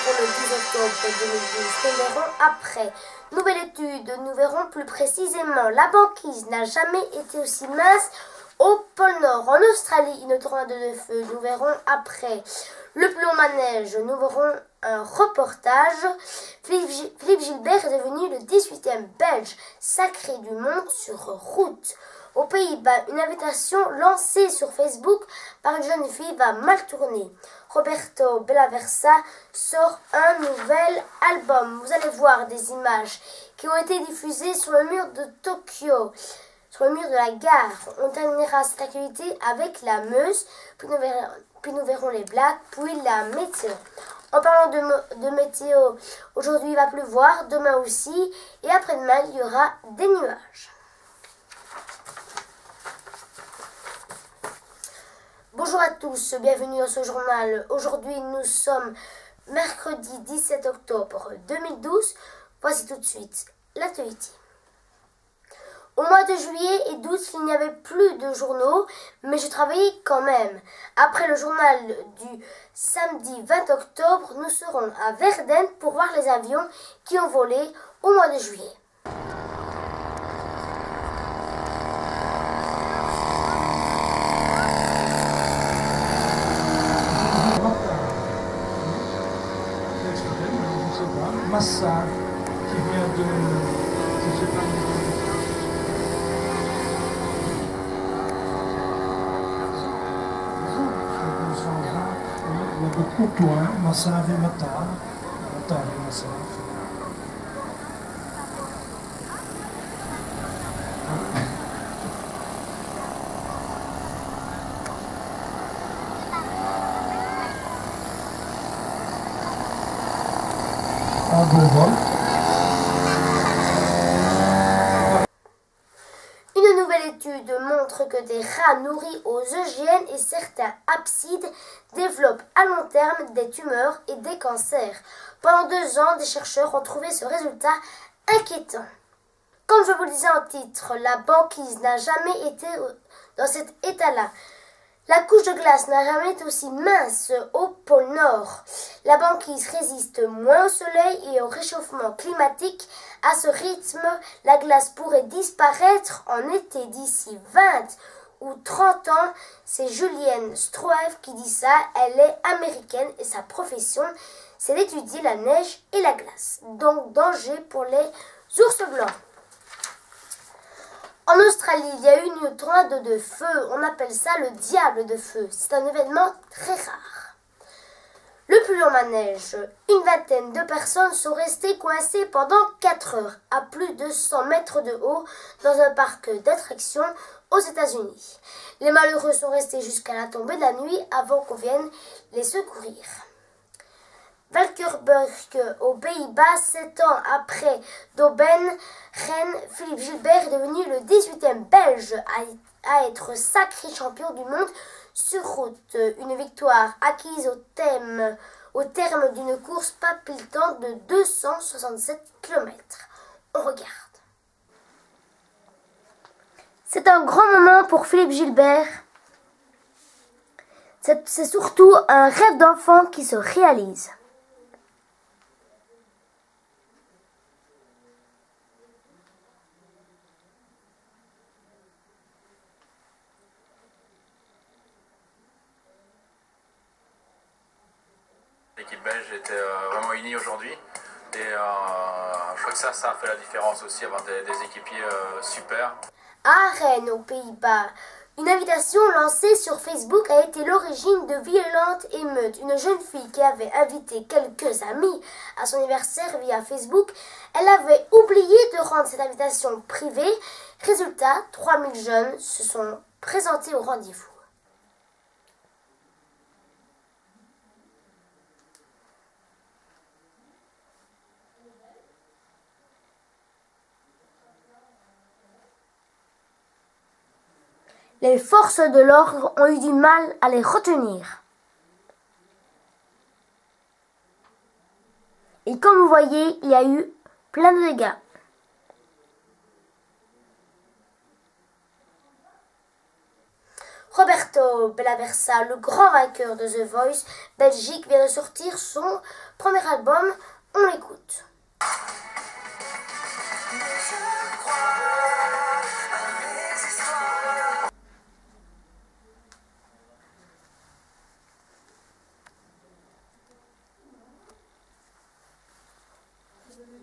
pour le 10 octobre 2012. Nous verrons après. Nouvelle étude, nous verrons plus précisément. La banquise n'a jamais été aussi mince au pôle Nord. En Australie, une tornade de feu, nous verrons après. Le plus long manège, nous verrons un reportage. Philippe Gilbert est devenu le 18e Belge sacré du monde sur route. Aux Pays-Bas, une invitation lancée sur Facebook par une jeune fille va mal tourner. Roberto Bellaversa sort un nouvel album. Vous allez voir des images qui ont été diffusées sur le mur de Tokyo, sur le mur de la gare. On terminera cette actualité avec la Meuse, puis nous verrons les blagues, puis la météo. En parlant de météo, aujourd'hui il va pleuvoir, demain aussi, et après-demain il y aura des nuages. Bonjour à tous, bienvenue dans ce journal. Aujourd'hui nous sommes mercredi 17 octobre 2012. Voici tout de suite l'actualité. Au mois de juillet et d'août, il n'y avait plus de journaux, mais je travaillais quand même. Après le journal du samedi 20 octobre, nous serons à Verden pour voir les avions qui ont volé au mois de juillet. Massa qui vient de... Je sais pas. Il y a beaucoup de points. Massa et Mata. Mata et Massa. Un bon vol. Une nouvelle étude montre que des rats nourris aux EGN et certains abscides développent à long terme des tumeurs et des cancers. Pendant 2 ans, des chercheurs ont trouvé ce résultat inquiétant. Comme je vous le disais en titre, la banquise n'a jamais été dans cet état-là. La couche de glace n'a jamais été aussi mince au pôle Nord. La banquise résiste moins au soleil et au réchauffement climatique. À ce rythme, la glace pourrait disparaître en été d'ici 20 ou 30 ans. C'est Julienne Stroev qui dit ça. Elle est américaine et sa profession, c'est d'étudier la neige et la glace. Donc danger pour les ours blancs. En Australie, il y a eu une tornade de feu. On appelle ça le diable de feu. C'est un événement très rare. Le plus long manège. Une vingtaine de personnes sont restées coincées pendant 4 heures à plus de 100 mètres de haut dans un parc d'attractions aux États-Unis. Les malheureux sont restés jusqu'à la tombée de la nuit avant qu'on vienne les secourir. Valkenburg aux Pays-Bas, 7 ans après d'Aubaine, Rennes, Philippe Gilbert est devenu le 18e Belge à être sacré champion du monde sur route. Une victoire acquise au terme d'une course palpitante de 267 km. On regarde. C'est un grand moment pour Philippe Gilbert. C'est surtout un rêve d'enfant qui se réalise. L'équipe belge était vraiment unie aujourd'hui et je crois que ça a fait la différence aussi, avoir des équipiers super. À Rennes, aux Pays-Bas, une invitation lancée sur Facebook a été l'origine de violentes émeutes. Une jeune fille qui avait invité quelques amis à son anniversaire via Facebook, elle avait oublié de rendre cette invitation privée. Résultat, 3000 jeunes se sont présentés au rendez-vous. Les forces de l'ordre ont eu du mal à les retenir. Et comme vous voyez, il y a eu plein de dégâts. Roberto Bellaversa, le grand vainqueur de The Voice Belgique, vient de sortir son premier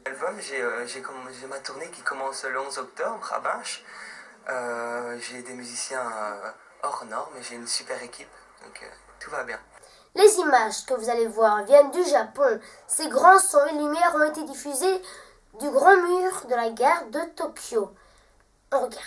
L'album, j'ai ma tournée qui commence le 11 octobre à Binche. J'ai des musiciens hors normes et j'ai une super équipe, donc tout va bien. Les images que vous allez voir viennent du Japon. Ces grands sons et lumières ont été diffusés du grand mur de la gare de Tokyo. On regarde.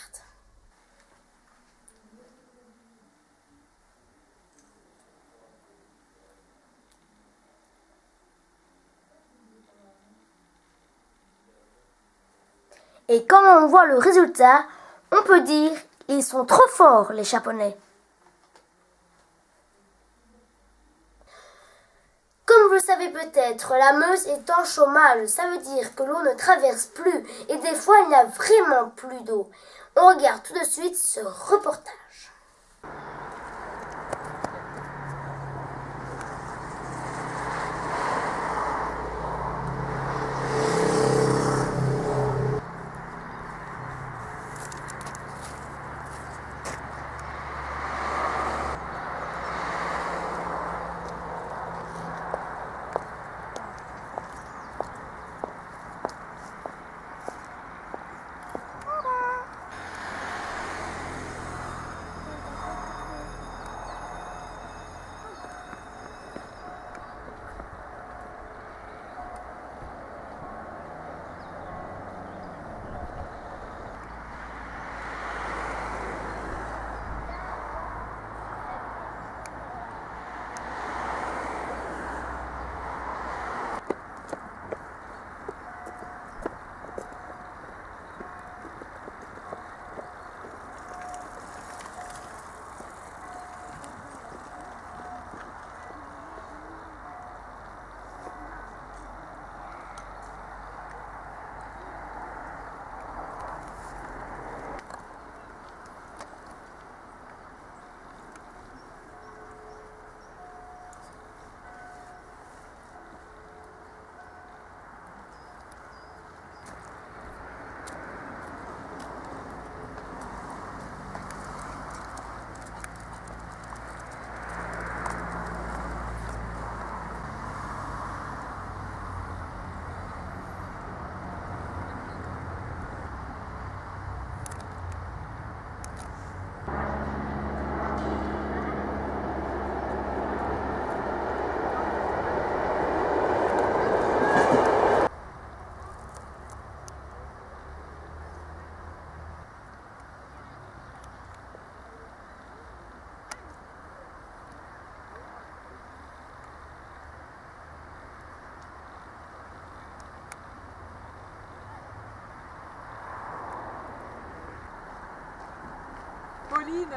Et quand on voit le résultat, on peut dire ils sont trop forts, les Japonais. Comme vous le savez peut-être, la Meuse est en chômage. Ça veut dire que l'eau ne traverse plus et des fois il n'y a vraiment plus d'eau. On regarde tout de suite ce reportage. Pauline.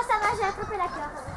Ça va, j'ai attrapé la carte.